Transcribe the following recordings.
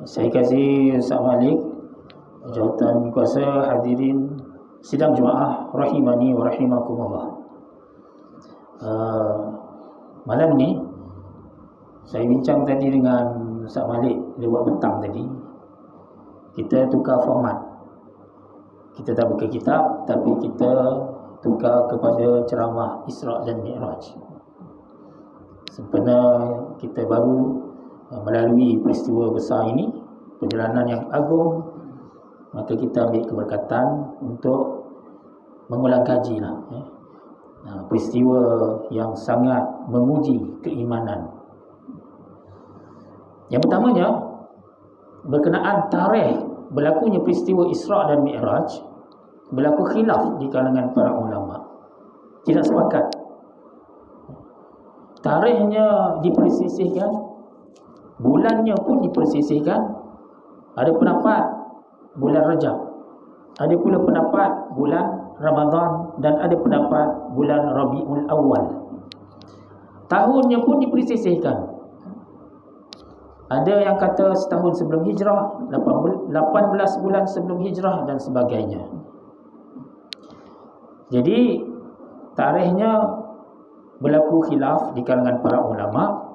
Saya kasih Ustaz Malik, jawatan kuasa, hadirin sidang jemaah rahimani wa rahimakumullah. Malam ni saya bincang tadi dengan Ustaz Malik lewat petang tadi. Kita tukar format. Kita tak buka kitab, tapi kita tukar kepada ceramah Isra' dan Mi'raj. Sempena kita baru melalui peristiwa besar ini, perjalanan yang agung, maka kita ambil keberkatan untuk mengulang kaji peristiwa yang sangat menguji keimanan. Yang pertamanya, berkenaan tarikh berlakunya peristiwa Isra' dan Mi'raj, berlaku khilaf di kalangan para ulama. Tidak sepakat. Tarikhnya dipersisihkan, bulannya pun dipersisihkan. Ada pendapat bulan Rajab, ada pula pendapat bulan Ramadan, dan ada pendapat bulan Rabiul Awal. Tahunnya pun dipersisihkan. Ada yang kata setahun sebelum hijrah, 18 bulan sebelum hijrah, dan sebagainya. Jadi tarikhnya berlaku khilaf di kalangan para ulama.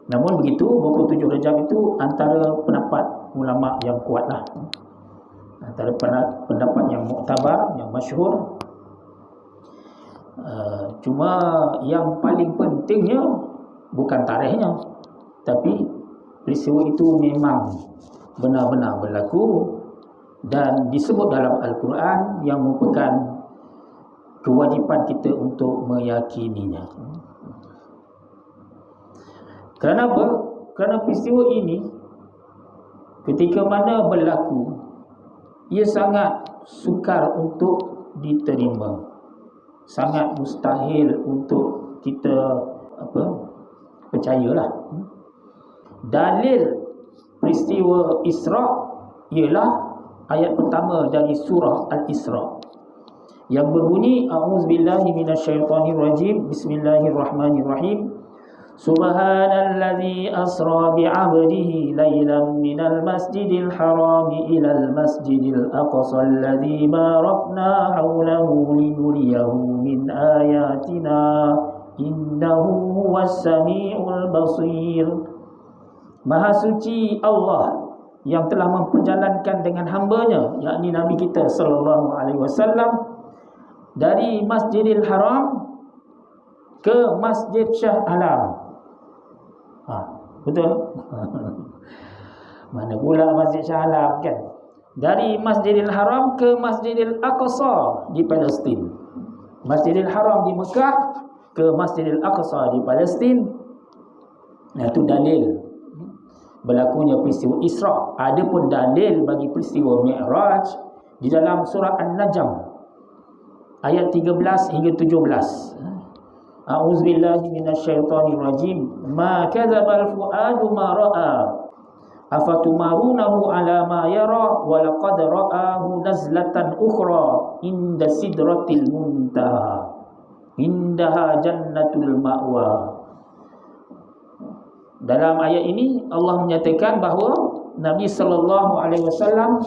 Namun begitu, 27 Rajab itu antara pendapat ulama yang kuatlah, antara pendapat yang muktabar, yang masyhur. Cuma yang paling pentingnya bukan tarikhnya, tapi peristiwa itu memang benar-benar berlaku dan disebut dalam Al-Quran, yang merupakan kewajipan kita untuk meyakininya. Kerana apa? Kerana peristiwa ini ketika mana berlaku, ia sangat sukar untuk diterima, sangat mustahil untuk kita percayalah. Dalil peristiwa Isra' ialah ayat pertama dari surah Al-Isra' yang berbunyi, a'udzubillahi minasyaitonirrajim, bismillahirrahmanirrahim. Subhanalladzi asra bi'abdihi laylan minal masjidil harami ilal masjidil aqsa alladzi barakna hawlahu linuriyahu min ayatina innahu huwas sami'ul basir. Maha suci Allah yang telah memperjalankan dengan hambanya, yakni Nabi kita sallallahu alaihi wasallam, dari Masjidil Haram ke Masjid Shah Alam. Betul? Mana pula Masjid Shah Alam kan? Dari Masjidil Haram ke Masjidil Aqsa di Palestin. Masjidil Haram di Mekah ke Masjidil Aqsa di Palestin. Itu dalil berlakunya peristiwa Isra'. Ada pun dalil bagi peristiwa Mi'raj di dalam surah An-Najm ayat 13 hingga 17. A'udzubillahi minasyaitonirrajim. Ma kadzabal fuadu ma ra'a afatumarunahu ala ma yara wa laqad ra'ahu nazlatan ukhra inda sidratil muntaha indaha jannatul ma'wa. Dalam ayat ini Allah menyatakan bahawa Nabi sallallahu alaihi wasallam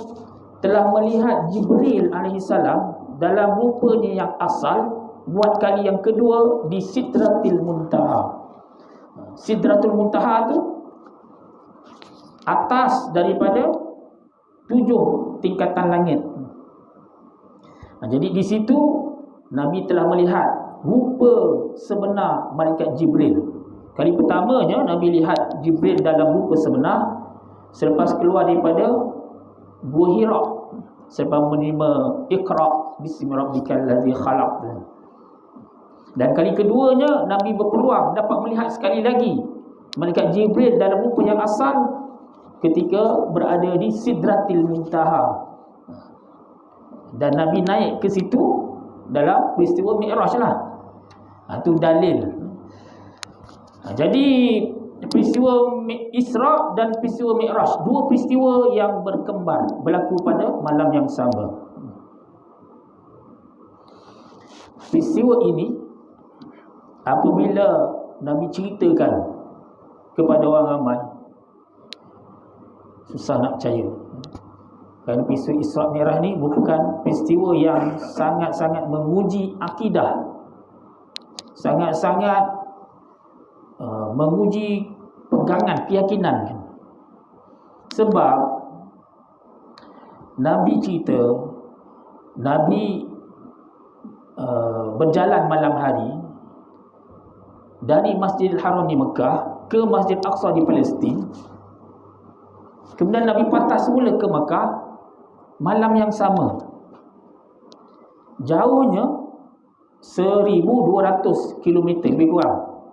telah melihat Jibril alaihi salam dalam rupanya yang asal buat kali yang kedua di Sidratil Muntaha. Sidratul Muntaha tu atas daripada 7 tingkatan langit. Jadi di situ Nabi telah melihat rupa sebenar malaikat Jibril. Kali pertamanya Nabi lihat Jibril dalam rupa sebenar selepas keluar daripada Gua Hira, selepas menerima Iqra' bismi rabbikal ladzi khalaq. Dan kali keduanya Nabi berpeluang dapat melihat sekali lagi malaikat Jibril dalam rupa yang asal ketika berada di Sidratil Muntaha. Dan Nabi naik ke situ dalam peristiwa Mi'raj lah. Itu dalil. Jadi peristiwa Isra' dan peristiwa Mi'raj, dua peristiwa yang berkembar berlaku pada malam yang sama. Peristiwa ini apabila Nabi ceritakan kepada orang ramai, susah nak percaya. Kerana peristiwa Isra' Mi'raj ni bukan peristiwa yang sangat-sangat menguji akidah, sangat-sangat menguji pegangan, keyakinan. Sebab Nabi cerita, Nabi berjalan malam hari dari Masjidil Haram di Mekah ke Masjid Aqsa di Palestin. Kemudian Nabi patah semula ke Mekah malam yang sama. Jauhnya 1,200 km lebih kurang.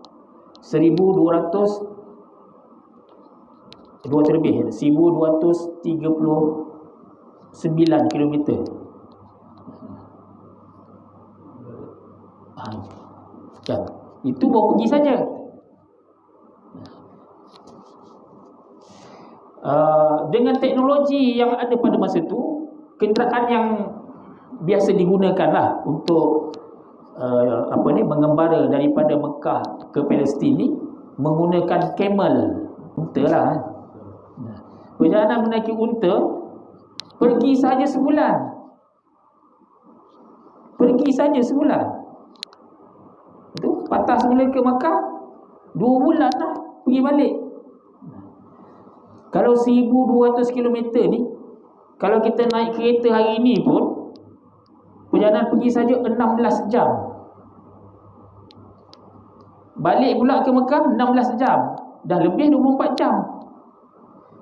1,200 1,239 km. Kan? Itu baru pergi saja. Dengan teknologi yang ada pada masa itu, kenderaan yang biasa digunakan lah untuk mengembara daripada Mekah ke Palestin ni menggunakan camel, unta lah. Perjalanan menaiki unta pergi saja sebulan. Pergi saja sebulan. Itu patah semula ke Mekah, 2 bulan lah pergi balik. Kalau 1,200 km ni, kalau kita naik kereta hari ni pun, perjalanan pergi saja 16 jam. Balik pula ke Mekah 16 jam. Dah lebih 24 jam.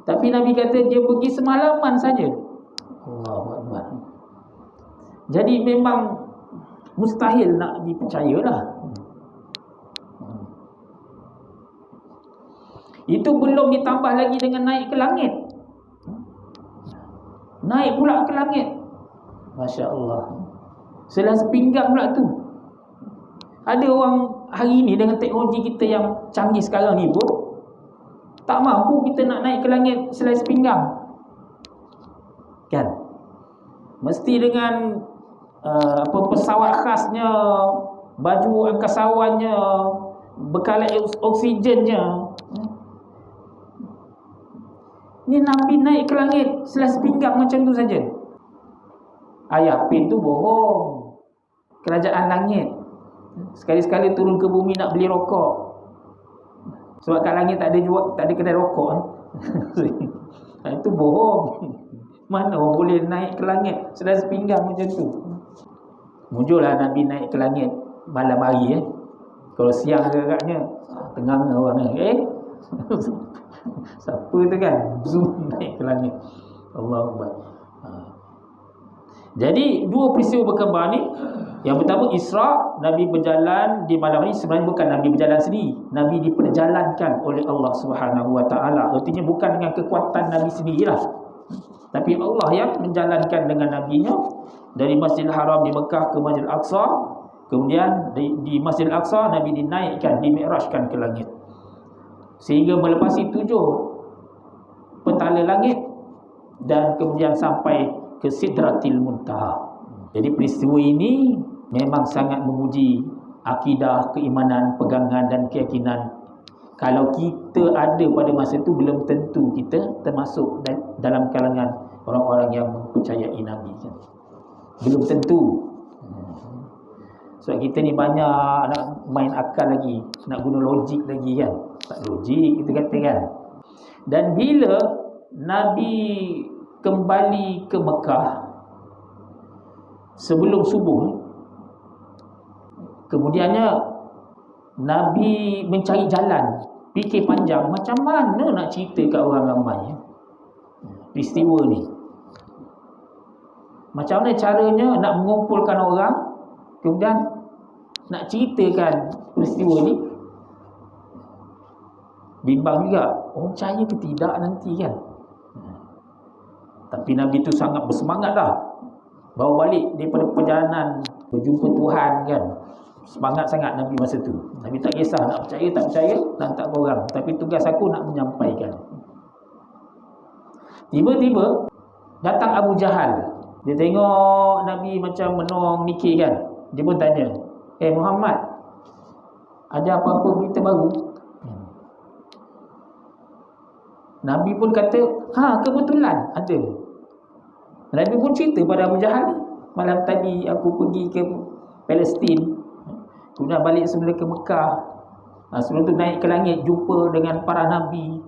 Tapi Nabi kata dia pergi semalaman saja. Allahuakbar. Jadi memang mustahil nak dipercayalah. Itu belum ditambah lagi dengan naik ke langit. Naik pula ke langit. Masya Allah. Selang sepinggang pula tu. Ada orang hari ni dengan teknologi kita yang canggih sekarang ni pun tak mampu kita nak naik ke langit selai sepinggang. Kan? Mesti dengan pesawat khasnya, baju angkasawannya, bekalan oksigennya. Ni Nabi naik ke langit selai sepinggang macam tu saja. Ayah Pin tu bohong. Kerajaan langit. Sekali-sekali turun ke bumi nak beli rokok. Sebab kat langit tak ada kedai rokok. Itu bohong. Mana orang boleh naik ke langit selai sepinggang macam tu. Muncullah Nabi naik ke langit malam hari. Kalau siang agaknya tengah orang siapa tu kan zoom naik ke langit. Allahuakbar. Jadi dua peristiwa berkembar ni. Yang pertama Isra', Nabi berjalan di malam hari. Sebenarnya bukan Nabi berjalan sendiri, Nabi diperjalankan oleh Allah Subhanahu Wa Taala. Artinya bukan dengan kekuatan Nabi sendirilah, tapi Allah yang menjalankan dengan Nabi-Nya dari Masjidil Haram di Mekah ke Masjidil Aqsa. Kemudian di Masjidil Aqsa Nabi dinaikkan, dimi'rajkan ke langit, sehingga melepasi 7 petala langit dan kemudian sampai ke Sidratil Muntaha. Jadi peristiwa ini memang sangat menguji akidah, keimanan, pegangan dan keyakinan. Kalau kita ada pada masa itu, belum tentu kita termasuk dalam kalangan orang-orang yang mempercayai Nabi. Belum tentu. Sebab kita ni banyak nak main akal lagi, nak guna logik lagi kan. Tak logik kita kata kan. Dan bila Nabi kembali ke Mekah sebelum subuh, kemudiannya Nabi mencari jalan, fikir panjang macam mana nak cerita kat orang ramai peristiwa ni. Macam mana caranya nak mengumpulkan orang, kemudian nak ceritakan peristiwa ni. Bimbang juga, orang percaya ke tidak nanti kan. Tapi Nabi tu sangat bersemangat dah. Bawa balik daripada perjalanan berjumpa Tuhan kan. Semangat sangat Nabi masa tu. Nabi tak kisah nak percaya tak percaya, nak tak korang, tapi tugas aku nak menyampaikan. Tiba-tiba datang Abu Jahal. Dia tengok Nabi macam menong mikir kan. Dia pun tanya, Muhammad, ada apa-apa berita baru? Nabi pun kata, kebetulan ada. Nabi pun cerita pada Abu Jahal, malam tadi aku pergi ke Palestin, kemudian balik semula ke Mekah. Sebelum tu naik ke langit, jumpa dengan para Nabi.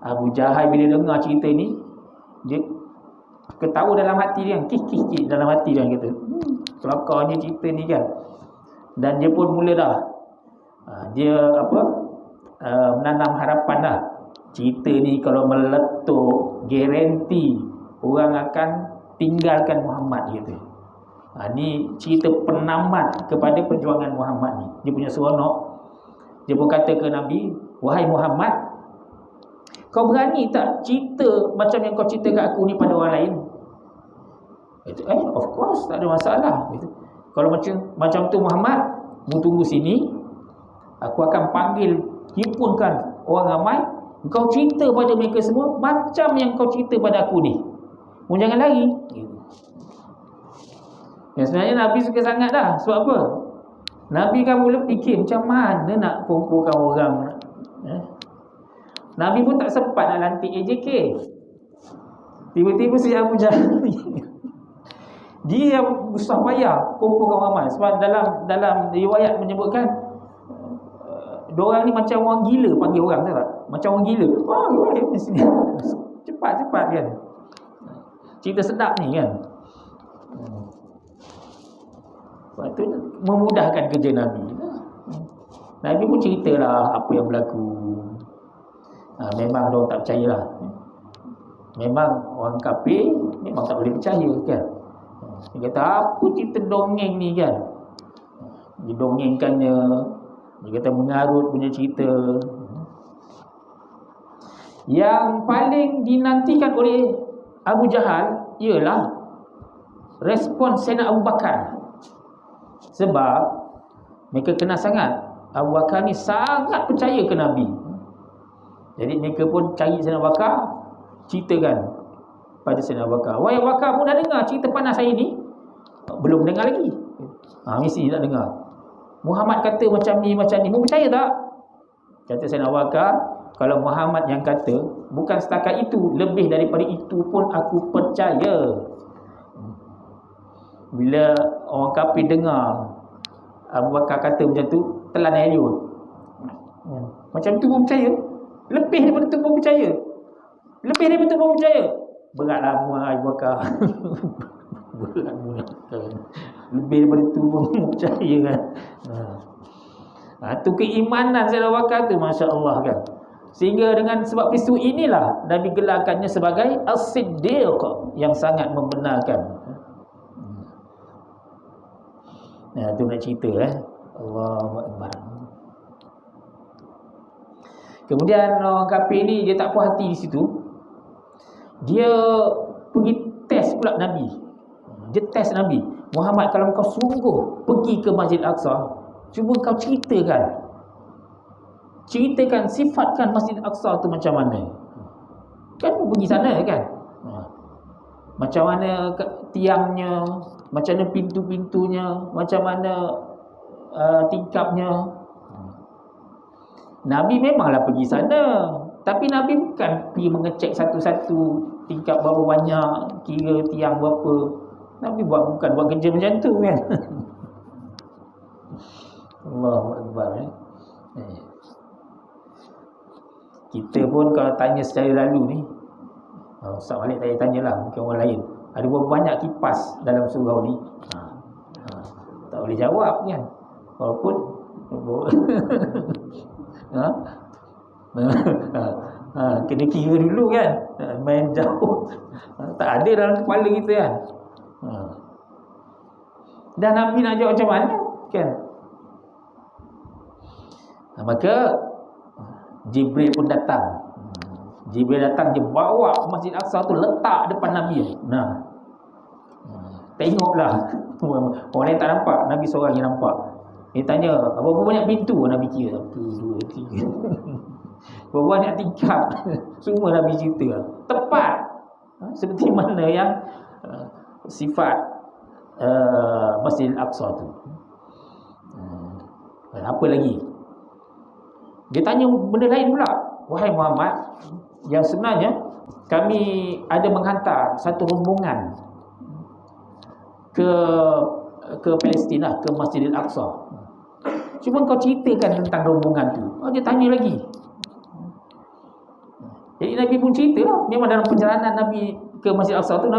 Abu Jahal bila dengar cerita ni, dia ketawa dalam hati dia, kik dalam hati dia kata, kelakarnya cerita ni kan. Dan dia pun mula dah dia menanam harapan dah. Cerita ni kalau meletup, garanti orang akan tinggalkan Muhammad gitu. Ni cerita penamat kepada perjuangan Muhammad ni. Dia punya seronok. Dia pun kata ke Nabi, wahai Muhammad, kau berani tak cerita macam yang kau cerita kat aku ni pada orang lain? Of course, tak ada masalah gitu. Kalau macam tu Muhammad, mu tunggu sini, aku akan panggil, himpunkan orang ramai, kau cerita pada mereka semua macam yang kau cerita pada aku ni. Mu jangan lari. Ya, sebenarnya Nabi suka sangat dah. Sebab apa? Nabi kan mula fikir macam mana nak kumpulkan orang. Nabi pun tak sempat nak lantik AJK. Tiba-tiba si Abu Jahal dia yang susah payah kumpulkan orang ramai. Sebab dalam riwayat menyebutkan diorang ni macam orang gila panggil orang, tahu tak? Macam orang gila. Cepat-cepat kan. Cerita sedap ni kan. Sebab tu memudahkan kerja Nabi. Nabi pun ceritalah apa yang berlaku. Memang diorang tak percayalah. Memang orang kafir memang tak boleh percaya kan. Dia kata apa cerita dongeng ni kan. Didongengkannya, dia kata mengarut punya cerita. Yang paling dinantikan oleh Abu Jahal ialah respon Sayyidina Abu Bakar. Sebab mereka kenal sangat Abu Bakar ni sangat percaya ke Nabi. Jadi mereka pun cari Sayyidina Abu Bakar, ceritakan pada Sayyidina Abu Bakar, wahai Abu Bakar, mu dah dengar cerita panas saya ni? Belum dengar lagi. Mesti tak dengar. Muhammad kata macam ni, mu percaya tak? Kata Sayyidina Abu Bakar, kalau Muhammad yang kata, bukan setakat itu, lebih daripada itu pun aku percaya. Bila orang kafir dengar Abu Bakar kata macam tu, telan air liur. Macam tu pun percaya? Lebih daripada tu pun percaya? Lebih daripada tu pun percaya? Beratlah Abu Bakar. Berat mulut. Lebih daripada tu pun percaya kan. Tu keimanan Sayyidina Abu Bakar tu, Masya Allah kan. Sehingga dengan sebab peristiwa inilah Nabi gelarkannya sebagai As-Siddiq, yang sangat membenarkan. Tu nak cerita Allahu Akbar. Kemudian orang kafir ni dia tak puas hati di situ. Dia pergi test pula Nabi. Dia test Nabi. Muhammad, kalau kau sungguh pergi ke Masjid Aqsa, cuba kau ceritakan, sifatkan Masjid Aqsa tu macam mana. Kan kau pergi sana kan. Macam mana tiangnya, macam mana pintu-pintunya, macam mana tingkapnya. Nabi memanglah pergi sana, tapi Nabi bukan pergi mengecek satu-satu tingkap berapa banyak, kira tiang berapa. Nabi bukan buat kerja macam tu kan. Allahu Akbar. Kita pun kalau tanya secara lalu ni, Ustaz Malik tanya-tanyalah, mungkin orang lain, ada berapa banyak kipas dalam surau ni? Tak boleh jawab kan. Walaupun kena kira dulu kan. Main jauh tak ada dalam kepala kita kan. Dan Nabi nak jawab macam mana kan. Maka Jibril pun datang. Dia bawa Masjid Aqsa tu, letak depan Nabi. Tengoklah. Orang lain tak nampak, Nabi seorang yang nampak. Dia tanya, berapa banyak pintu? Nabi kira 1, 2, 3. Berapa banyak tingkap? Semua Nabi cerita. Tepat seperti mana yang sifat Masjid Aqsa tu. Apa lagi? Dia tanya benda lain pula. wahai Muhammad, yang sebenarnya kami ada menghantar satu rombongan ke Palestin, ke Masjidil Aqsa. Cuma kau ceritakan tentang rombongan tu. Dia tanya lagi. Jadi Nabi pun cerita lah. Memang dalam perjalanan Nabi ke Masjidil Aqsa tu,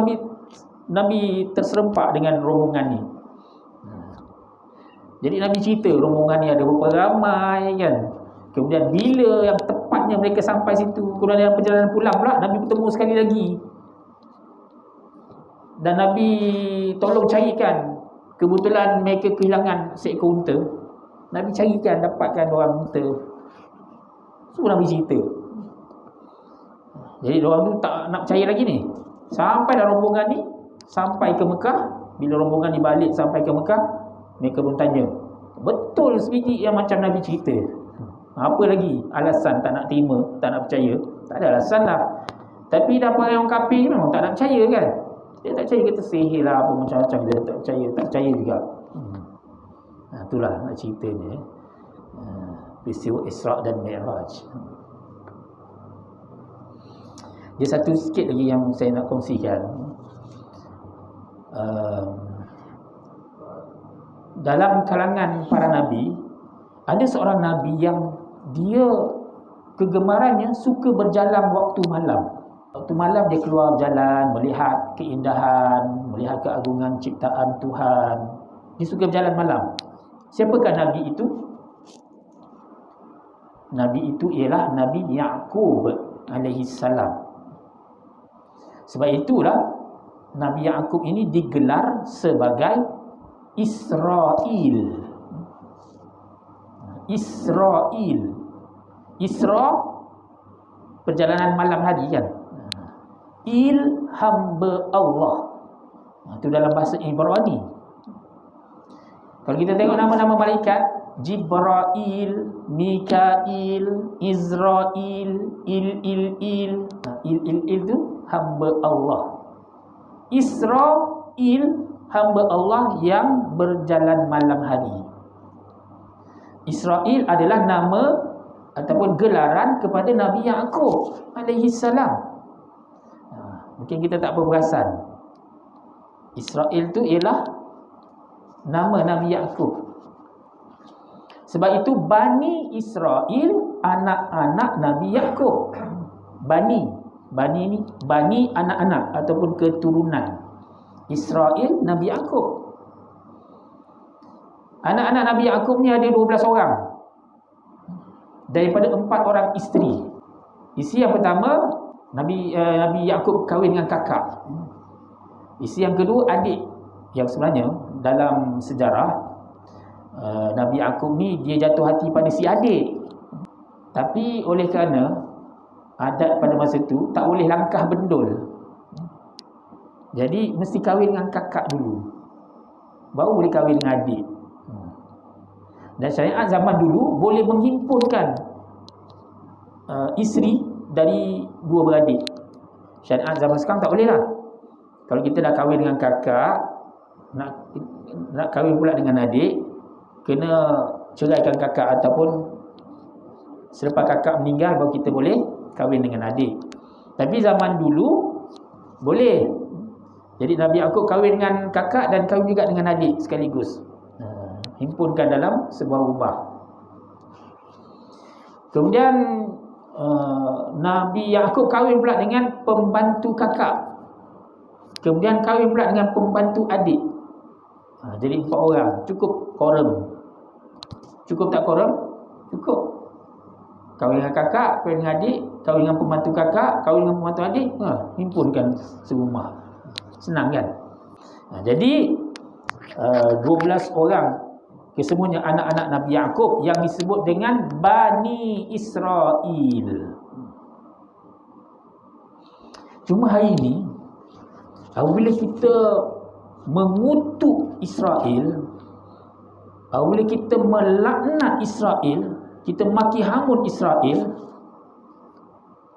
Nabi terserempak dengan rombongan ni. Jadi Nabi cerita rombongan ni ada berapa ramai kan. Kemudian bila yang tepatnya mereka sampai situ, kemudian dalam perjalanan pulang pula Nabi bertemu sekali lagi. Dan Nabi tolong carikan. Kebetulan mereka kehilangan seekor unta. Nabi carikan, dapatkan orang unta. Semua Nabi cerita. Jadi orang tu tak nak percaya lagi ni. Sampai dah rombongan ni sampai ke Mekah. Bila rombongan ni balik sampai ke Mekah, mereka pun tanya, betul sebiji yang macam Nabi cerita? Apa lagi alasan tak nak terima, tak nak percaya? Tak ada alasan lah. Tapi dah panggil orang kafir memang tak nak percaya kan. Dia tak percaya, kata sihir lah apa macam-macam. Dia tak percaya juga. Itulah nak ceritanya. Peristiwa Isra' dan Mi'raj. Dia satu sikit lagi yang saya nak kongsikan. Dalam kalangan para nabi, ada seorang nabi yang dia kegemarannya suka berjalan waktu malam. Waktu malam dia keluar berjalan, melihat keindahan, melihat keagungan ciptaan Tuhan. Dia suka berjalan malam. Siapakah nabi itu? Nabi itu ialah Nabi Ya'qub alaihi salam. Sebab itulah Nabi Ya'qub ini digelar sebagai Israel. Israel. Isra, perjalanan malam hari kan. Hamba Allah. Itu dalam bahasa Ibrani. Kalau kita tengok nama-nama malaikat, Jibrail, Mikail, Izrail, Il itu hamba Allah. Israel, hamba Allah yang berjalan malam hari. Israel adalah nama ataupun gelaran kepada Nabi Ya'qub alaihi salam. Mungkin kita tak berperasan. Israel tu ialah nama Nabi Ya'qub. Sebab itu Bani Israel anak-anak Nabi Ya'qub. Bani ni Bani anak-anak ataupun keturunan. Israel Nabi Ya'qub. Anak-anak Nabi Ya'qub ni ada 12 orang. Daripada 4 orang isteri. Isteri yang pertama Nabi Ya'qub kahwin dengan kakak. Isteri yang kedua adik. Yang sebenarnya dalam sejarah Nabi Ya'qub ni dia jatuh hati pada si adik. Tapi oleh kerana adat pada masa tu tak boleh langkah bendul, jadi mesti kahwin dengan kakak dulu, baru boleh kahwin dengan adik. Dan syariat zaman dulu boleh menghimpunkan isteri dari dua beradik. Syariat zaman sekarang tak boleh lah. Kalau kita dah kahwin dengan kakak, nak kahwin pula dengan adik, kena ceraikan kakak, ataupun selepas kakak meninggal baru kita boleh kahwin dengan adik. Tapi zaman dulu boleh. Jadi Nabi Ya'qub kahwin dengan kakak dan kahwin juga dengan adik sekaligus. Himpunkan dalam sebuah rumah. Kemudian Nabi Ya'qub kahwin pula dengan pembantu kakak. Kemudian kahwin pula dengan pembantu adik. Jadi 4 orang. Cukup quorum. Cukup tak quorum? Cukup. Kahwin dengan kakak, kahwin dengan adik, kahwin dengan pembantu kakak, kahwin dengan pembantu adik, himpunkan serumah. Senang kan? Jadi 12 orang, kesemuanya anak-anak Nabi Ya'qub yang disebut dengan Bani Israel. Cuma hari ini apabila kita mengutuk Israel, apabila kita melaknat Israel, kita maki hamun Israel.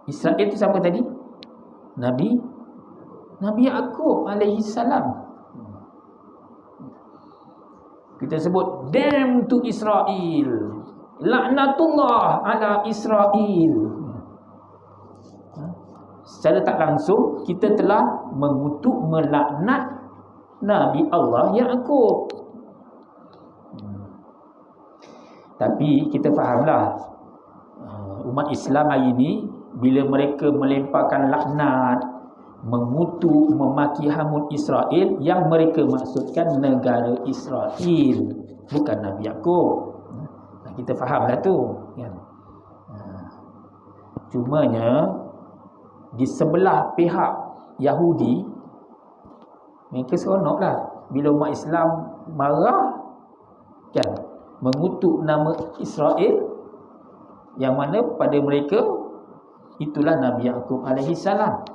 Israel itu siapa tadi? Nabi Ya'qub alaihi salam. Kita sebut damn to Israel, laknatullah ala Israel. secara tak langsung kita telah mengutuk, melaknat Nabi Allah Yaqub. Tapi kita fahamlah, umat Islam hari ini bila mereka melemparkan laknat, mengutuk, memaki hamun Israel, yang mereka maksudkan negara Israel, bukan Nabi Yaqub. Kita fahamlah tu kan. Cumanya di sebelah pihak Yahudi, mereka seronoklah bila umat Islam marah kan, mengutuk nama Israel, yang mana pada mereka itulah Nabi Yaqub alaihi salam.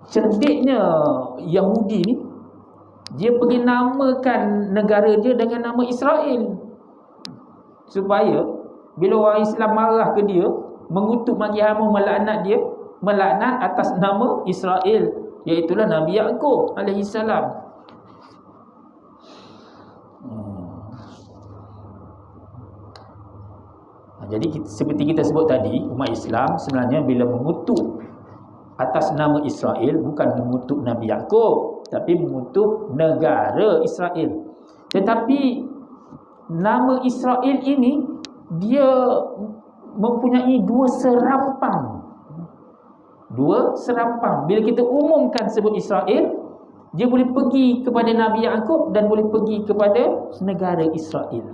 Cerdiknya Yahudi ni, dia pergi namakan negara dia dengan nama Israel, supaya bila orang Islam marah ke dia, mengutuk, maki hamun, melaknat dia, melaknat atas nama Israel, iaitulah Nabi Yaqub alaihi salam. Jadi seperti kita sebut tadi, umat Islam sebenarnya bila mengutuk atas nama Israel, bukan mengutuk Nabi Yaqub, tapi mengutuk negara Israel. Tetapi nama Israel ini, dia mempunyai dua serampang. Bila kita umumkan sebut Israel, dia boleh pergi kepada Nabi Yaqub dan boleh pergi kepada negara Israel.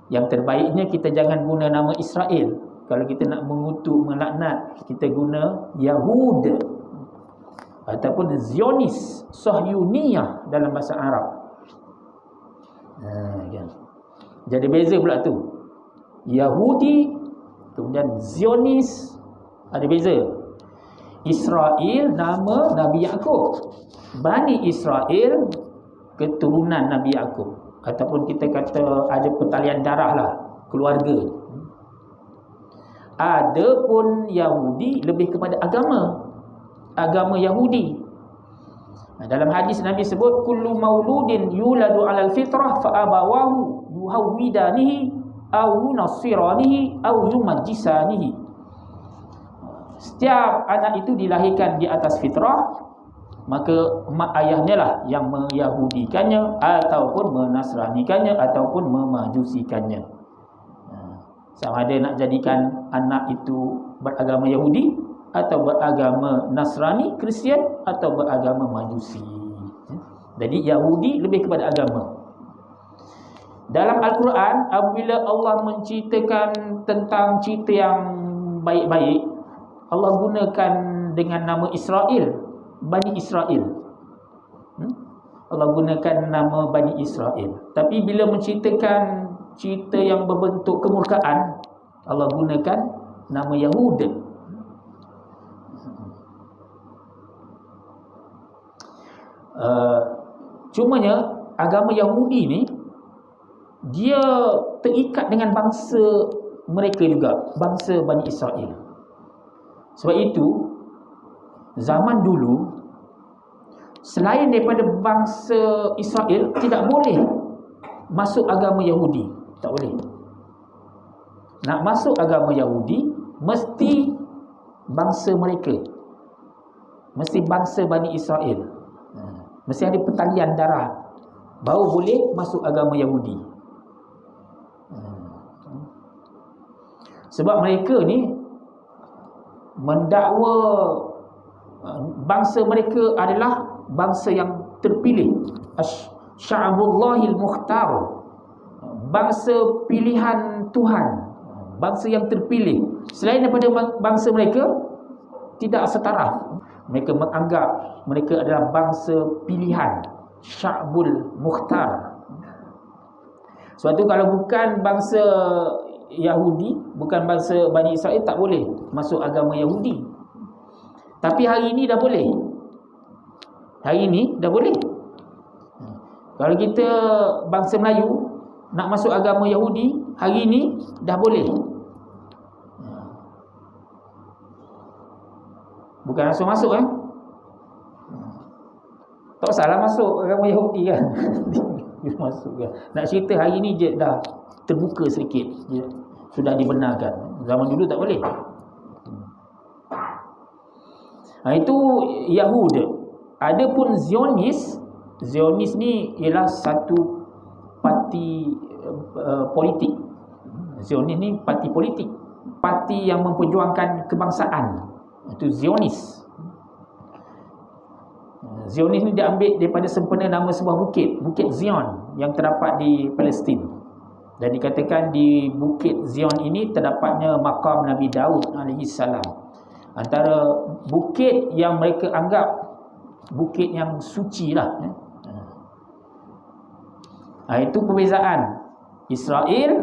Yang terbaiknya kita jangan guna nama Israel. Kalau kita nak mengutuk, melaknat, kita guna Yahud ataupun Zionis, Sahyuniyah dalam bahasa Arab. Jadi beza pula tu. Yahudi kemudian Zionis, ada beza. Israel nama Nabi Yaqub, Bani Israel keturunan Nabi Yaqub, ataupun kita kata ada pertalian darah lah, keluarga. Adapun Yahudi lebih kepada agama Yahudi. Dalam hadis Nabi sebut, kullu mauludin yuladu alal fitrah fa abawahu yuhawidanihi aw yunasiranihi aw yumajjisanihi. Setiap anak itu dilahirkan di atas fitrah, maka mak ayahnya lah yang menyahudikannya ataupun menasranikannya ataupun memajusikannya. Sama ada nak jadikan anak itu beragama Yahudi atau beragama Nasrani, Kristian, atau beragama Majusi. Jadi Yahudi lebih kepada agama. Dalam Al-Quran, apabila Allah menceritakan tentang cerita yang baik-baik, Allah gunakan dengan nama Israel, Bani Israel. Allah gunakan nama Bani Israel. Tapi bila menceritakan cerita yang berbentuk kemurkaan, Allah gunakan nama Yahud. Cumanya agama Yahudi ni, dia terikat dengan bangsa mereka juga, bangsa Bani Israel. Sebab itu zaman dulu, selain daripada bangsa Israel, tidak boleh masuk agama Yahudi. Tak boleh. Nak masuk agama Yahudi, mesti bangsa mereka, mesti bangsa Bani Israel, mesti ada pertalian darah, baru boleh masuk agama Yahudi. Sebab mereka ni mendakwa bangsa mereka adalah bangsa yang terpilih, Sya'bullahil Mukhtar, bangsa pilihan Tuhan, bangsa yang terpilih. Selain daripada bangsa mereka, tidak setaraf. Mereka menganggap mereka adalah bangsa pilihan, Sya'bul Mukhtar. Sebab tu kalau bukan bangsa Yahudi, bukan bangsa Bani Israel, tak boleh masuk agama Yahudi. Tapi hari ini dah boleh. Hari ini dah boleh. Kalau kita bangsa Melayu nak masuk agama Yahudi, hari ini dah boleh. Bukan langsung masuk tak salah masuk agama Yahudi kan. Masuk kan. Nak cerita hari ni je dah terbuka sedikit. sudah dibenarkan. Zaman dulu tak boleh. Itu Yahud. Adapun Zionis ni ialah satu parti politik. Zionis ni parti politik, parti yang memperjuangkan kebangsaan. Itu Zionis. Zionis ni diambil daripada sempena nama sebuah Bukit Zion yang terdapat di Palestin. Dan dikatakan di Bukit Zion ini terdapatnya makam Nabi Daud AS. Antara bukit yang mereka anggap bukit yang suci lah. Itu perbezaan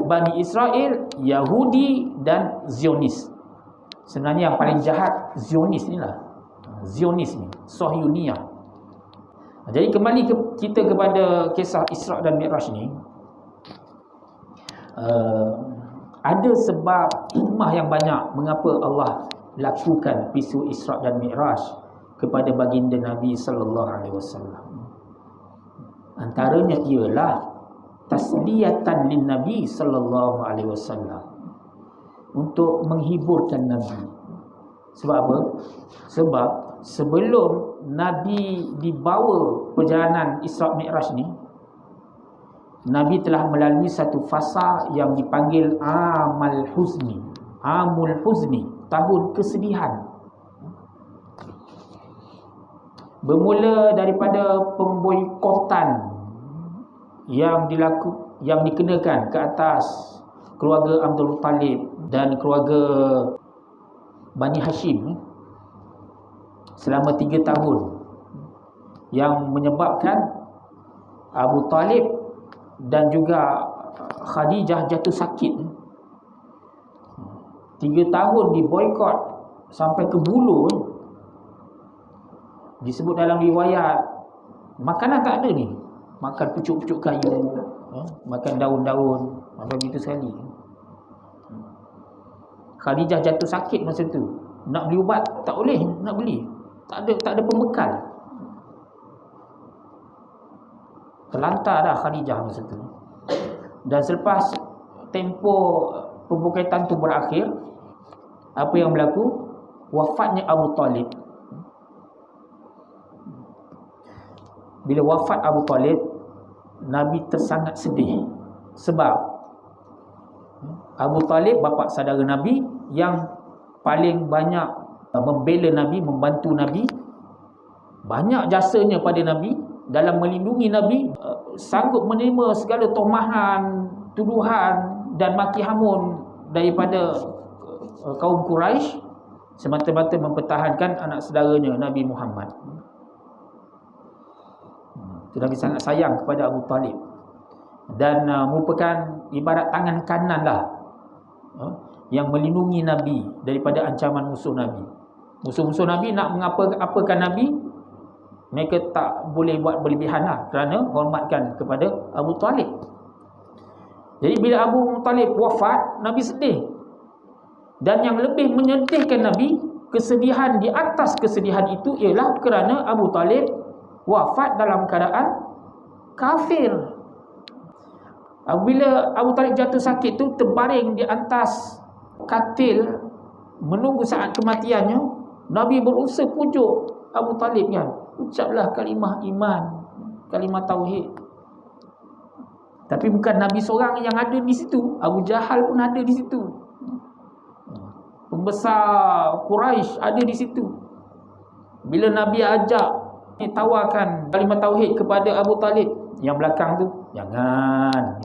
Bani Israel, Yahudi dan Zionis. Sebenarnya yang paling jahat Zionis ni lah. Zionis ni, Sahyuniyah. Jadi kembali kita kepada kisah Isra' dan Mi'raj ni. Ada sebab hikmah yang banyak mengapa Allah lakukan peristiwa Isra' dan Mi'raj kepada baginda Nabi sallallahu alaihi wasallam. Antaranya ialah tasliyatan lin Nabi sallallahu alaihi wasallam, untuk menghiburkan Nabi. Sebab apa? Sebab sebelum Nabi dibawa perjalanan Isra' Mi'raj ni, Nabi telah melalui satu fasa yang dipanggil Amul Huzni, tahun kesedihan. Bermula daripada pemboikotan yang dikenakan ke atas keluarga Abdul Muttalib dan keluarga Bani Hashim selama 3 tahun, yang menyebabkan Abu Talib dan juga Khadijah jatuh sakit. 3 tahun diboikot sampai ke bulu. Disebut dalam riwayat, makanan tak ada ni, makan pucuk-pucuk kayu, makan daun-daun, begitu sekali. Khadijah jatuh sakit masa tu, nak beli ubat tak boleh, nak beli tak ada pembekal. Terlantar dah Khadijah masa tu. Dan selepas tempoh pemboikotan tu berakhir, apa yang berlaku? Wafatnya Abu Talib. Bila wafat Abu Talib, Nabi tersangat sedih. Sebab Abu Talib, bapa saudara Nabi, yang paling banyak membela Nabi, membantu Nabi, banyak jasanya pada Nabi dalam melindungi Nabi, sanggup menerima segala tomahan, tuduhan dan maki hamun daripada kaum Quraisy semata-mata mempertahankan anak saudaranya Nabi Muhammad. Nabi sangat sayang kepada Abu Talib dan merupakan ibarat tangan kanan lah yang melindungi Nabi daripada ancaman musuh Nabi. Musuh-musuh Nabi nak mengapakan Nabi, mereka tak boleh buat berlebihan lah, kerana hormatkan kepada Abu Talib. Jadi bila Abu Talib wafat, Nabi sedih. Dan yang lebih menyedihkan Nabi, kesedihan di atas kesedihan itu ialah kerana Abu Talib wafat dalam keadaan kafir. Bila Abu Talib jatuh sakit tu, terbaring di atas katil menunggu saat kematiannya, Nabi berusaha pujuk Abu Talib, kan, ucaplah kalimah iman, kalimah tauhid. Tapi bukan Nabi seorang yang ada di situ, Abu Jahal pun ada di situ, pembesar Quraisy ada di situ. Bila Nabi ajak tawarkan kalimah tauhid kepada Abu Talib, yang belakang tu, jangan.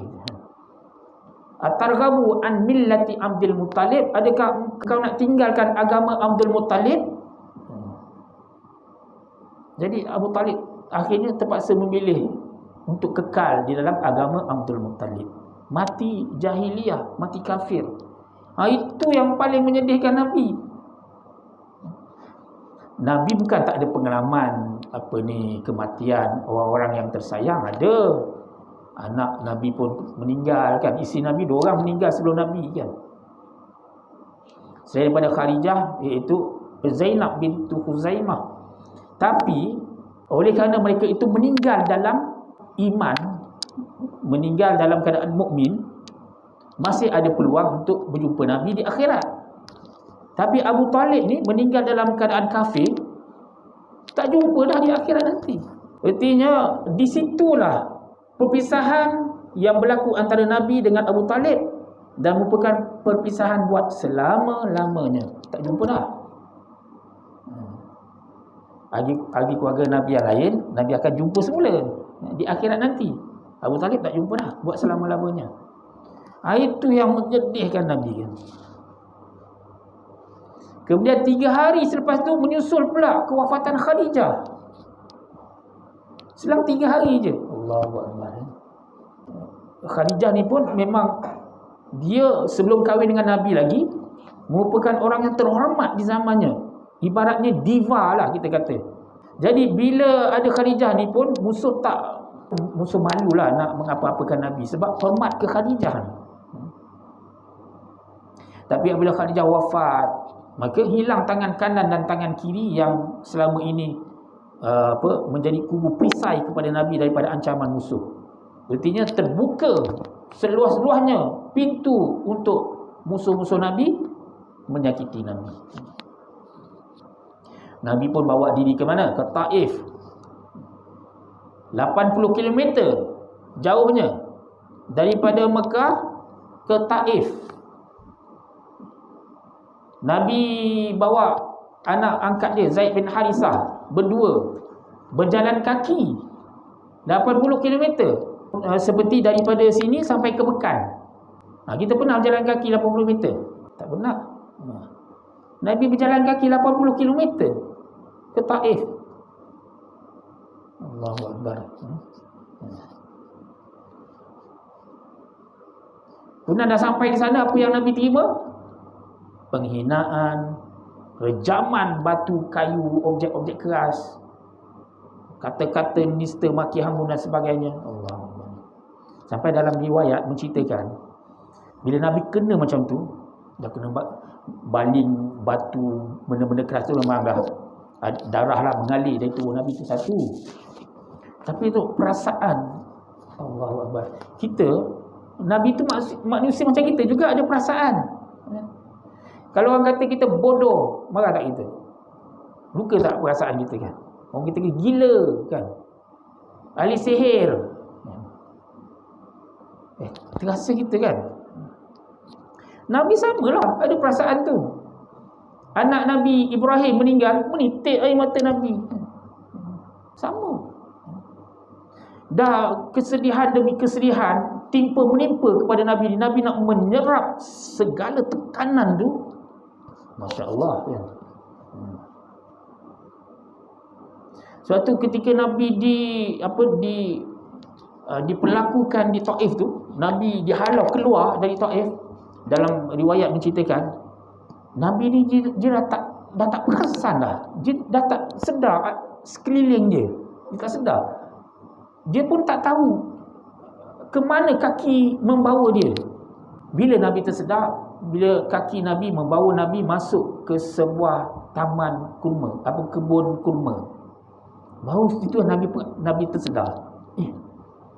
Atarghabu an millati Abdul Muttalib, adakah kau nak tinggalkan agama Abdul Muttalib? Jadi Abu Talib akhirnya terpaksa memilih untuk kekal di dalam agama Abdul Muttalib, mati jahiliyah, mati kafir. Itu yang paling menyedihkan Nabi. Nabi bukan tak ada pengalaman kematian orang-orang yang tersayang, ada. Anak Nabi pun meninggal, kan, isteri Nabi 2 orang meninggal sebelum Nabi, kan. Selain daripada Khadijah, iaitu Zainab bintu Khuzaimah. Tapi oleh kerana mereka itu meninggal dalam iman, meninggal dalam keadaan mukmin, masih ada peluang untuk berjumpa Nabi di akhirat. Tapi Abu Talib ni meninggal dalam keadaan kafir, tak jumpa dah di akhirat nanti. Artinya di situlah perpisahan yang berlaku antara Nabi dengan Abu Talib, dan merupakan perpisahan buat selama-lamanya. Tak jumpa dah. Ahli keluarga Nabi yang lain, Nabi akan jumpa semula di akhirat nanti. Abu Talib tak jumpa dah buat selama-lamanya. Itu yang menyedihkan Nabi kan. Kemudian 3 hari selepas tu menyusul pula kewafatan Khadijah. Selang 3 hari je. Allahu Akbar. Khadijah ni pun memang dia sebelum kahwin dengan Nabi lagi merupakan orang yang terhormat di zamannya. Ibaratnya diva lah kita kata. Jadi bila ada Khadijah ni pun musuh malulah nak mengapa-apakan Nabi sebab hormat ke Khadijah ni. Tapi apabila Khadijah wafat, maka hilang tangan kanan dan tangan kiri yang selama ini menjadi kubu perisai kepada Nabi daripada ancaman musuh. Artinya terbuka seluas-luasnya pintu untuk musuh-musuh Nabi menyakiti Nabi. Nabi pun bawa diri ke mana? Ke Taif. 80 km jauhnya daripada Mekah ke Taif. Nabi bawa anak angkat dia Zaid bin Harisah berdua berjalan kaki 80 km, seperti daripada sini sampai ke Mekan. Kita pernah berjalan kaki 80 km? Tak pernah. Nabi berjalan kaki 80 km ke Taif. Allahu Akbar. Kemudian dah sampai di sana, apa yang Nabi terima? Penghinaan, rejaman batu, kayu, objek-objek keras, kata-kata nista, maki hambur dan sebagainya. Allah. Sampai dalam riwayat menceritakan bila Nabi kena macam tu, dah kena baling batu, benda-benda keras tu, memang dah darah lah mengalir dari tubuh Nabi tu satu. Tapi tu perasaan, Allahu Akbar. Kita, Nabi tu manusia macam kita juga, ada perasaan. Kalau orang kata kita bodoh, marah tak kita? Luka tak perasaan kita kan? Orang kita gila kan? Ahli sihir. Terasa kita kan? Nabi samalah, ada perasaan tu. Anak Nabi Ibrahim meninggal, menitik air mata Nabi. Sama. Dah kesedihan demi kesedihan menimpa kepada Nabi. Nabi nak menyerap segala tekanan tu. Masya Allah ya. Suatu ketika Nabi diperlakukan di Taif tu, Nabi dihalau keluar dari Taif. Dalam riwayat menceritakan, Nabi ni dia dah tak perasan dah. Dia dah tak sedar sekeliling dia. Dia tak sedar. Dia pun tak tahu ke mana kaki membawa dia. Bila Nabi tersedar, bila kaki Nabi membawa Nabi masuk ke sebuah taman kurma, kebun kurma. Baru situ Nabi tersedar.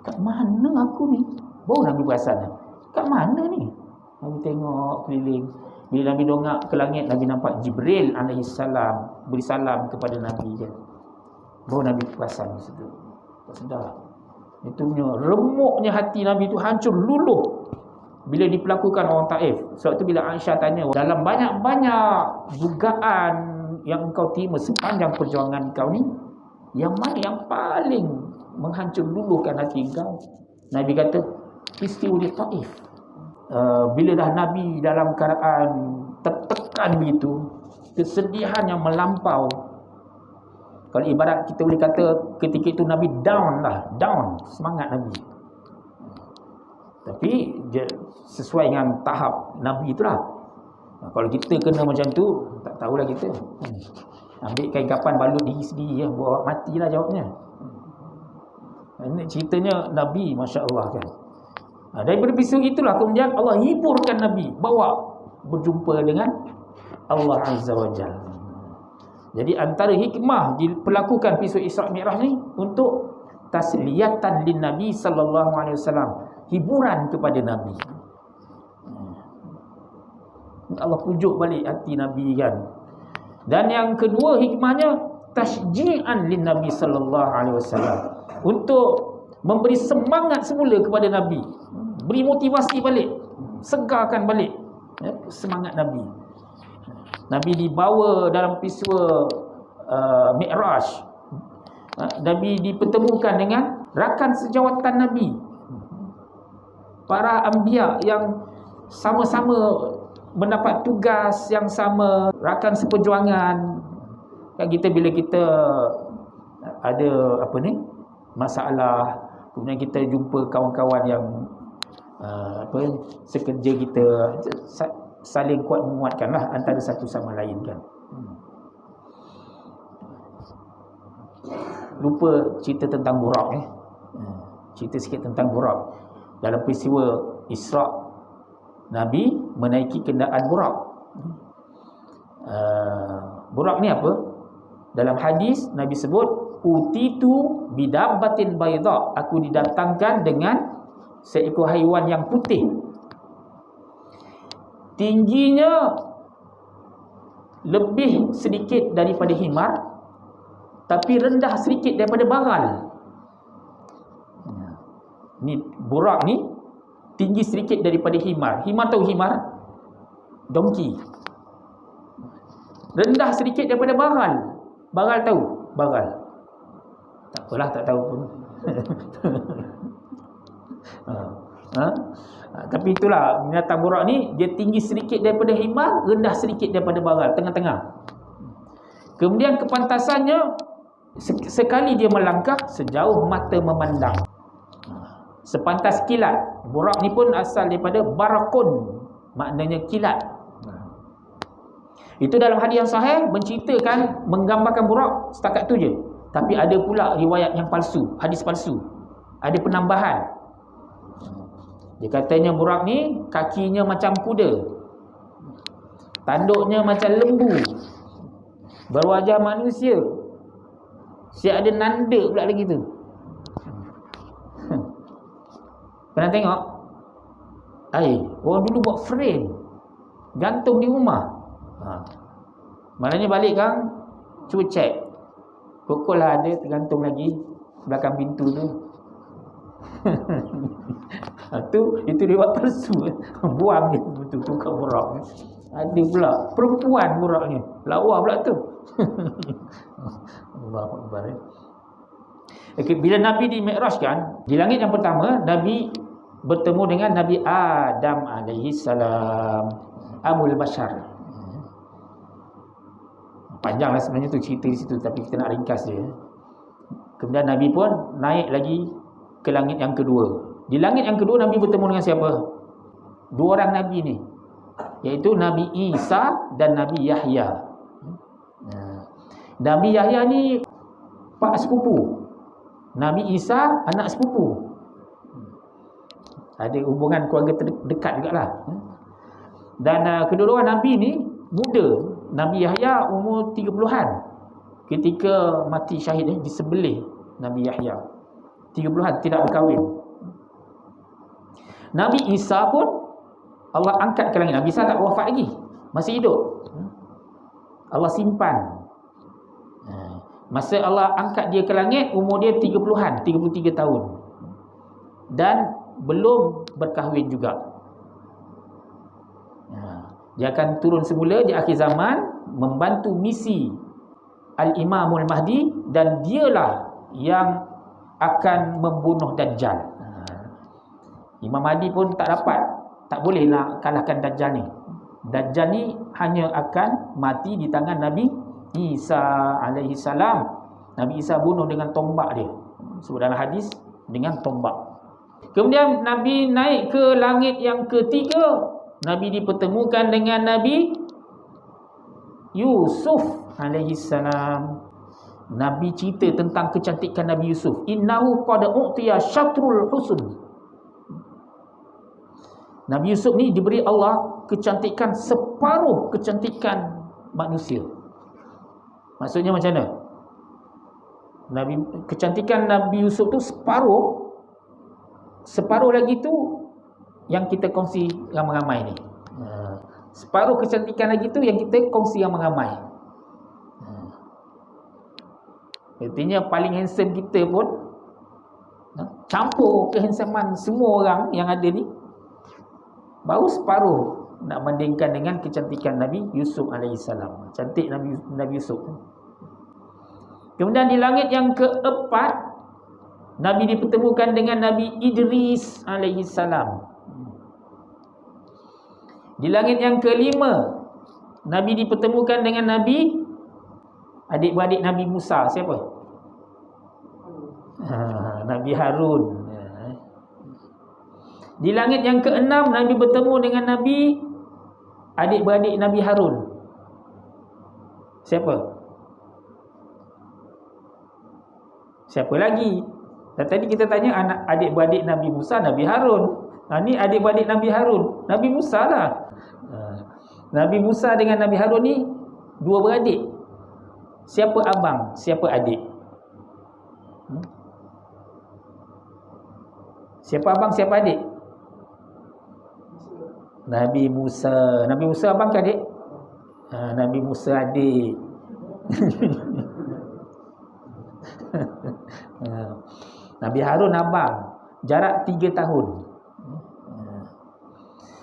Kat mana aku ni? Baru Nabi perasan. Kat mana ni? Nabi tengok keliling. Bila Nabi dongak ke langit, Nabi nampak Jibril alaihissalam beri salam kepada Nabi kan. Baru Nabi perasan situ. Tak sedar. Itu punya remuknya hati Nabi tu hancur luluh bila diperlakukan orang Taif. Sebab tu bila Aisyah tanya, dalam banyak-banyak dugaan yang engkau terima sepanjang perjuangan kau ni, yang mana yang paling menghancur luluhkan hati engkau? Nabi kata, peristiwa di Taif. Bila dah Nabi dalam keadaan tertekan begitu, kesedihan yang melampau. Kalau ibarat kita boleh kata ketika itu Nabi down semangat Nabi. Tapi dia sesuai dengan tahap Nabi itulah. Kalau kita kena macam tu, tak tahulah kita. Ambil kain kapan balut diri sendiri, buat matilah jawabnya. Ini ceritanya Nabi, Masya Allah kan. Daripada peristiwa itulah kemudian Allah hiburkan Nabi, bawa berjumpa dengan Allah Azza wa Jalla. Jadi antara hikmah diperlakukan peristiwa Isra' Mi'raj ni untuk tasliyatan lin Nabi sallallahu alaihi wasallam, hiburan kepada Nabi. Allah pujuk balik hati Nabi kan. Dan yang kedua hikmahnya tasji'an lin Nabi sallallahu alaihi wasallam, untuk memberi semangat semula kepada Nabi, beri motivasi balik, segarkan balik semangat Nabi. Nabi dibawa dalam peristiwa Mi'raj. Nabi dipertemukan dengan rakan sejawatan Nabi, para anbiya yang sama-sama mendapat tugas yang sama, rakan seperjuangan. Kan kita bila kita ada masalah, kemudian kita jumpa kawan-kawan yang sekerja kita, saling kuat menguatkanlah antara satu sama lain kan. Lupa cerita tentang Buraq cerita sikit tentang Buraq. Dalam peristiwa Isra', Nabi menaiki kenderaan Buraq. Buraq ni apa? Dalam hadis Nabi sebut, utitu bidabbatin bayda, aku didatangkan dengan seekor haiwan yang putih, tingginya lebih sedikit daripada himar, tapi rendah sedikit daripada bagal. Ni Buraq ni tinggi sedikit daripada himar. Himar tahu himar? Donkey. Rendah sedikit daripada bagal. Bagal tahu? Bagal. Tak apalah, tak tahu pun. Tapi itulah, binatang Buraq ni dia tinggi sedikit daripada himar, rendah sedikit daripada bagal, tengah-tengah. Kemudian kepantasannya, sekali dia melangkah sejauh mata memandang, sepantas kilat. Buraq ni pun asal daripada barakun, maknanya kilat. Itu dalam hadis yang sahih menceritakan, menggambarkan Buraq setakat tu je. Tapi ada pula riwayat yang palsu, hadis palsu, ada penambahan. Dia katanya Buraq ni kakinya macam kuda, tanduknya macam lembu, berwajah manusia, siap ada nanda pula lagi tu. Pernah tengok? Orang dulu buat frame, gantung di rumah. Maknanya balik kan, cuba cek, pokok lah ada tergantung lagi belakang pintu tu. Itu dia buat palsu. Buang je betul tukar Buraq. Ada pula perempuan Buraq ni, lawa pula tu. Allahu Akbar. Okay, bila Nabi di Mi'raj kan, di langit yang pertama Nabi bertemu dengan Nabi Adam alaihi salam, Abul Bashar. Panjanglah sebenarnya tu cerita di situ, tapi kita nak ringkas je. Kemudian Nabi pun naik lagi ke langit yang kedua. Di langit yang kedua Nabi bertemu dengan siapa? Dua orang Nabi ni, iaitu Nabi Isa dan Nabi Yahya. Nabi Yahya ni pak sepupu, Nabi Isa anak sepupu. Ada hubungan keluarga dekat jugalah. Dan kedua-dua Nabi ni muda. Nabi Yahya umur 30-an ketika mati syahid disembelih. Nabi Yahya 30-an, tidak berkahwin. Nabi Isa pun Allah angkat ke langit. Nabi Isa tak wafat lagi, masih hidup. Allah simpan. Masa Allah angkat dia ke langit, umur dia 30-an, 33 tahun. Dan belum berkahwin juga. Dia akan turun semula di akhir zaman, membantu misi Al-Imamul Mahdi, dan dialah yang akan membunuh Dajjal. Imam Mahdi pun tak boleh nak kalahkan Dajjal ni. Dajjal ni hanya akan mati di tangan Nabi Isa alaihi salam. Nabi Isa bunuh dengan tombak dia, sebut dalam hadis, dengan tombak. Kemudian Nabi naik ke langit yang ketiga. Nabi dipertemukan dengan Nabi Yusuf alaihi salam. Nabi cerita tentang kecantikan Nabi Yusuf. Innahu qad u'tiya syatrul husn. Nabi Yusuf ni diberi Allah kecantikan separuh kecantikan manusia. Maksudnya macam mana? Kecantikan Nabi Yusuf tu separuh lagi tu yang kita kongsi ramai-ramai ni. Separuh kecantikan lagi tu yang kita kongsi ramai-ramai. Artinya paling handsome kita pun campur kehandsomean semua orang yang ada ni, baru separuh nak bandingkan dengan kecantikan Nabi Yusuf alaihissalam. Cantik Nabi Yusuf. Kemudian di langit yang keempat, Nabi dipertemukan dengan Nabi Idris alaihissalam. Di langit yang kelima, Nabi dipertemukan dengan Nabi adik-beradik Nabi Musa. Siapa? Nabi Harun. Di langit yang keenam, Nabi bertemu dengan Nabi adik-beradik Nabi Harun. Siapa? Siapa lagi? Dan tadi kita tanya anak adik-beradik Nabi Musa, Nabi Harun. Ni adik-beradik Nabi Harun, Nabi Musa lah. Nabi Musa dengan Nabi Harun ni dua beradik. Siapa abang, siapa adik? Siapa abang, siapa adik? Nabi Musa. Nabi Musa abang ke adik? Nabi Musa adik. Nabi Harun abang. Jarak 3 tahun.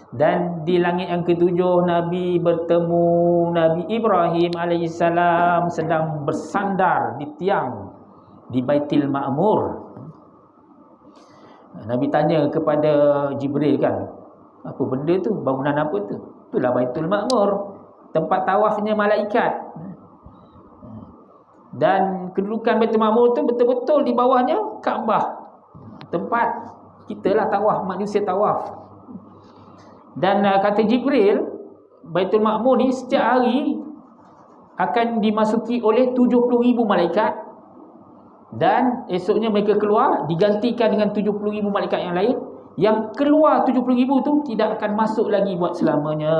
Dan di langit yang ketujuh, Nabi bertemu Nabi Ibrahim alaihissalam sedang bersandar di tiang di Baitul Ma'mur. Nabi tanya kepada Jibril kan, apa benda tu? Bangunan apa tu? Itulah Baitul Ma'mur, tempat tawafnya malaikat. Dan kedudukan Baitul Ma'mur tu betul-betul di bawahnya Kaabah, tempat kita lah tawaf, manusia tawaf. Dan kata Jibril, Baitul Ma'mur ni setiap hari akan dimasuki oleh 70,000 malaikat. Dan esoknya mereka keluar, digantikan dengan 70,000 malaikat yang lain. Yang keluar 70,000 tu tidak akan masuk lagi buat selamanya.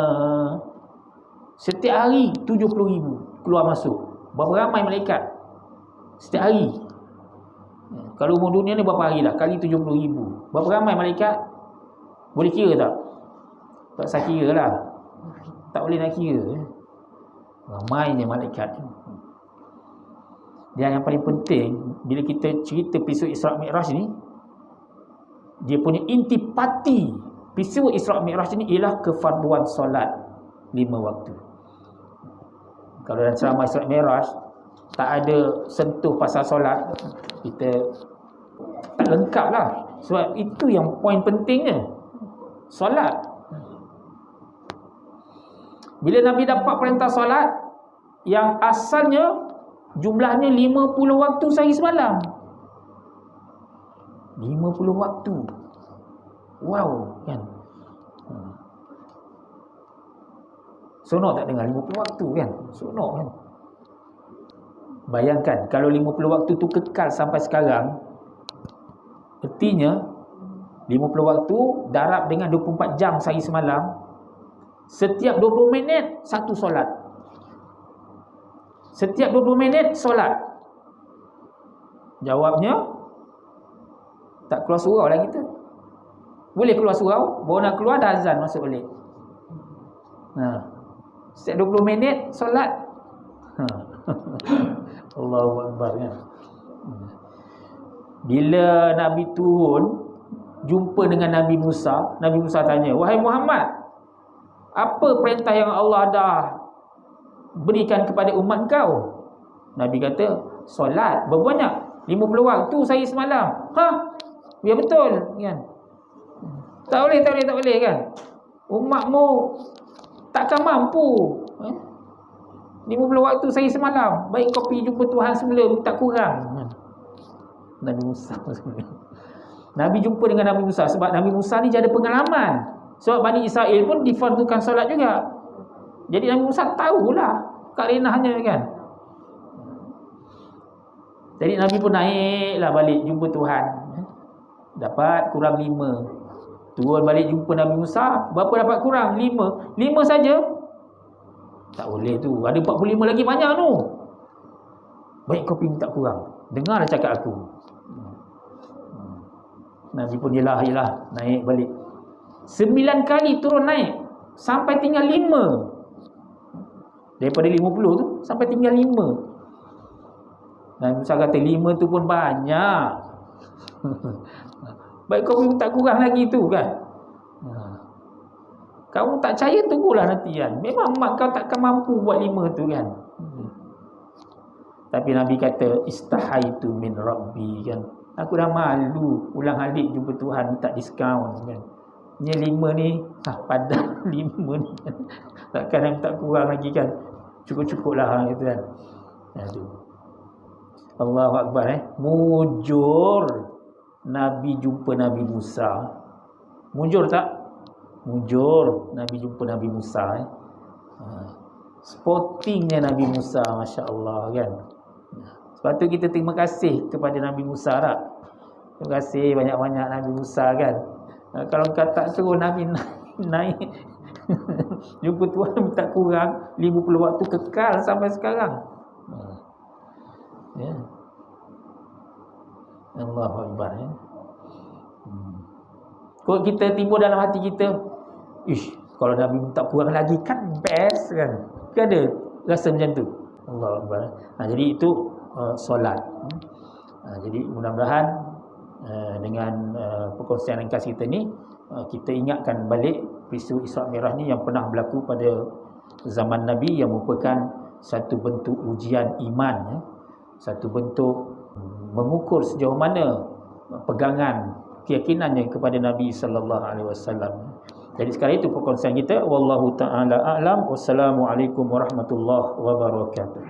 Setiap hari 70,000 keluar masuk. Berapa ramai malaikat setiap hari? Kalau umur dunia ni berapa hari dah? Kali 70,000. Berapa ramai malaikat? Boleh kira tak? Tak usah kira lah. Tak boleh nak kira. Ramainya malaikat. Dan yang paling penting, bila kita cerita episod Isra' Mi'raj ni, dia punya intipati episod Isra' Mi'raj ni ialah kefarduan solat 5 waktu. Kalau dalam ceramah Isra' Mi'raj tak ada sentuh pasal solat, kita tak lengkap lah. Sebab itu yang poin pentingnya, solat. Bila Nabi dapat perintah solat yang asalnya jumlahnya 50 waktu sehari semalam. 50 waktu. Wow, kan? Sonok tak dengar 50 waktu kan? Sonok kan? Bayangkan kalau 50 waktu tu kekal sampai sekarang, artinya 50 waktu darab dengan 24 jam sehari semalam. Setiap 20 minit satu solat. Setiap 20 minit solat. Jawabnya tak keluar surau lah kita. Boleh keluar surau, baru nak keluar dah azan masuk balik. Setiap 20 minit solat. Allahu Akbar kan. Bila Nabi turun jumpa dengan Nabi Musa, Nabi Musa tanya, "Wahai Muhammad, apa perintah yang Allah dah berikan kepada umat kau?" Nabi kata, "Solat berbanyak 50 waktu sehari semalam." Ya betul kan? Tak boleh kan? Umatmu takkan mampu 50 waktu sehari semalam. Baik kau pergi jumpa Tuhan semula, tak kurang. Nabi Musa Nabi jumpa dengan Nabi Musa sebab Nabi Musa ni dia ada pengalaman. Sebab Bani Israel pun difardukan solat juga. Jadi Nabi Musa tahulah karenahnya kan. Jadi Nabi pun naiklah balik jumpa Tuhan. Dapat kurang 5. Turun balik jumpa Nabi Musa, berapa dapat kurang? 5. 5 saja? Tak boleh tu. Ada 45 lagi banyak tu. Baik kau pergi minta kurang. Dengarlah cakap aku. Nabi pun yelah naik balik. 9 kali turun naik. sampai tinggal 5. Daripada 50 tu sampai tinggal 5. Dan Musa kata 5 tu pun banyak. Baik kau tak kurang lagi tu kan. Kau tak percaya, tunggulah nanti kan. Memang mak kau takkan mampu buat 5 tu kan. Tapi Nabi kata istahaitu min rabbi kan. Aku dah malu ulang-alik jumpa Tuhan minta diskaun kan. Ni 5 ni padan 5 ni kan. Takkan nak tak kurang lagi kan. Cukup-cukuplah gitu kan. Aduh. Allahu Akbar Mujur Nabi jumpa Nabi Musa. Mujur tak? Mujur Nabi jumpa Nabi Musa Sportingnya Nabi Musa, Masya Allah kan. Sebab tu kita terima kasih kepada Nabi Musa tak? Terima kasih banyak-banyak Nabi Musa kan. Kalau kau tak suruh Nabi naik jumpa Tuhan tak kurang 50 waktu, kekal sampai sekarang. Ya. Allahu Akbar Kalau kita timbul dalam hati kita, kalau Nabi tak kurang lagi kan best kan. Kan ada rasa macam tu. Allahu Akbar. Jadi itu solat. Jadi mudah-mudahan dengan perkongsian ringkas kita ni, kita ingatkan balik peristiwa Isra Mi'raj ni yang pernah berlaku pada zaman Nabi, yang merupakan satu bentuk ujian iman, satu bentuk mengukur sejauh mana pegangan keyakinannya kepada Nabi sallallahu alaihi wasallam. Jadi sekarang itu perkongsian kita. Wallahu taala a'lam. Wassalamualaikum warahmatullahi wabarakatuh.